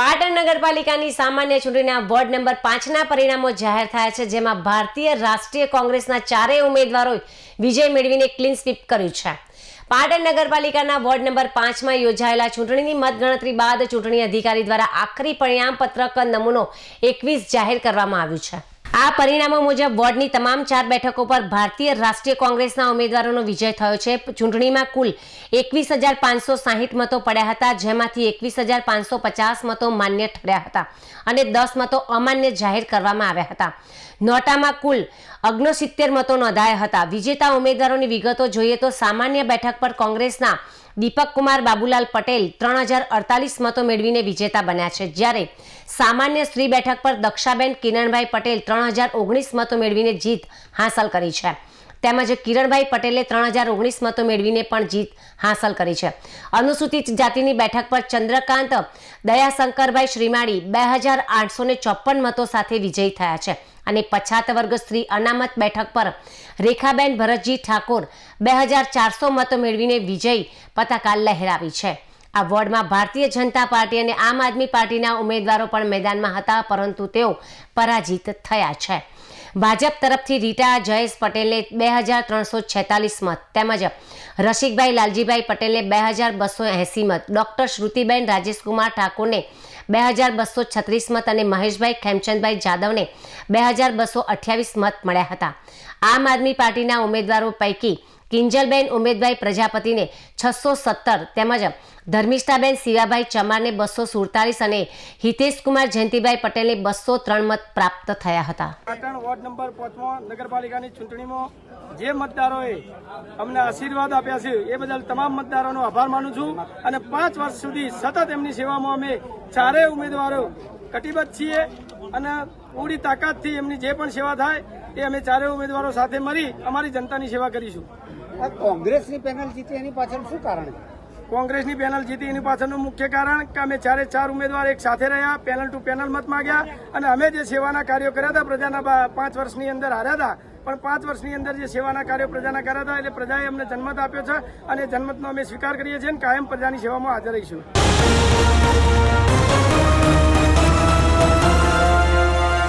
પાટણ નગરપાલિકાની સામાન્ય ચૂંટણીના વોર્ડ નંબર 5ના પરિણામો જાહેર થયા છે, જેમાં ભારતીય રાષ્ટ્રીય કોંગ્રેસના ચારેય ઉમેદવારોએ વિજય મેળવીને ક્લીન સ્વીપ કર્યું છે। પાટણ નગરપાલિકાના વોર્ડ નંબર 5માં યોજાયેલા ચૂંટણીની મતગણતરી બાદ ચૂંટણી અધિકારી દ્વારા આખરી પરિણામ પત્રક નમૂનો 21 જાહેર કરવામાં આવ્યું છે। આ પરિણામો મુજબ વોર્ડની તમામ 4 બેઠકો પર ભારતીય રાષ્ટ્રીય કોંગ્રેસના ઉમેદવારોનો વિજય થયો છે। ચૂંટણીમાં કુલ 21,560 મતો પડ્યા હતા, જેમાંથી 21,550 મતો માન્ય ઠર્યા હતા અને 10 મતો અમાન્ય જાહેર કરવામાં આવ્યા હતા। નોટામાં કુલ 69 મતો નોંધાયા હતા। વિજેતા ઉમેદવારોની વિગતો જોઈએ તો સામાન્ય બેઠક પર કોંગ્રેસના દીપક કુમાર બાબુલાલ પટેલ 3048 મતો મેળવીને વિજેતા બન્યા છે, જ્યારે સામાન્ય સ્ત્રી બેઠક પર દક્ષાબેન કિરણભાઈ પટેલ 3019 મતો મેળવીને જીત હાંસલ કરી છે। તેમજ કિરણભાઈ પટેલે 3019 મતો મેળવીને પણ જીત હાંસલ કરી છે। અનુસૂચિત જાતિની બેઠક પર ચંદ્રકાંત દયાશંકરભાઈ શ્રીમાળી 2854 મતો સાથે વિજયી થયા છે અને પછાત વર્ગ સ્ત્રી અનામત બેઠક પર રેખાબેન ભરતજી ઠાકોર 2400 મતો મેળવીને વિજય પતાકા લહેરાવી છે। આ વોર્ડમાં ભારતીય જનતા પાર્ટી અને આમ આદમી પાર્ટીના ઉમેદવારો પણ મેદાનમાં હતા, પરંતુ તેઓ પરાજિત થયા છે। ભાજપ તરફથી રીટા જયેશ પટેલને 2346 મત તેમજ રસિકભાઈ લાલજીભાઈ પટેલને 2280 મત, ડોક્ટર શ્રુતિબેન રાજેશકુમાર ઠાકોરને 2236 મત અને મહેશભાઈ ખેમચંદભાઈ જાદવને 2228 મત મળ્યા હતા। આમ આદમી પાર્ટીના ઉમેદવારો પૈકી કિંજલબેન ઉમેદભાઈ પ્રજાપતિને 617 તેમજ ધર્મિષ્ઠાબેન શિવાભાઈ ચમારને 247 અને હિતેશકુમાર જયંતિભાઈ પટેલને 203 મત પ્રાપ્ત થયા હતા। પાટણ વોર્ડ નંબર 5 નગરપાલિકાની ચૂંટણીમાં જે મતદારોએ અમને આશીર્વાદ આપ્યા છે એ બદલ તમામ મતદારોનો આભાર માનું છું અને 5 વર્ષ સુધી સતત એમની સેવામાં અમે ચારેય ઉમેદવારો કટિબદ્ધ છીએ અને પૂરી તાકાતથી એમની જે પણ સેવા થાય એ અમે ચારેય ઉમેદવારો સાથે મળી અમારી જનતાની સેવા કરીશું। કોંગ્રેસની પેનલ જીતી એની પાછળ શું કારણ છે? કોંગ્રેસની પેનલ જીતી એની પાછળનું મુખ્ય કારણ કે અમે 4 ઉમેદવાર એક સાથે રહ્યા, પેનલ ટુ પેનલ મત માંગ્યા અને અમે જે સેવાના કાર્યો કર્યા હતા પ્રજાના 5 વર્ષની અંદર હાર્યા હતા, પણ 5 વર્ષની અંદર જે સેવાના કાર્યો પ્રજાના કર્યા હતા એટલે પ્રજાએ અમને જન્મત આપ્યો છે અને જન્મતનો અમે સ્વીકાર કરીએ છીએ અને કાયમ પ્રજાની સેવામાં હાજર રહીશું।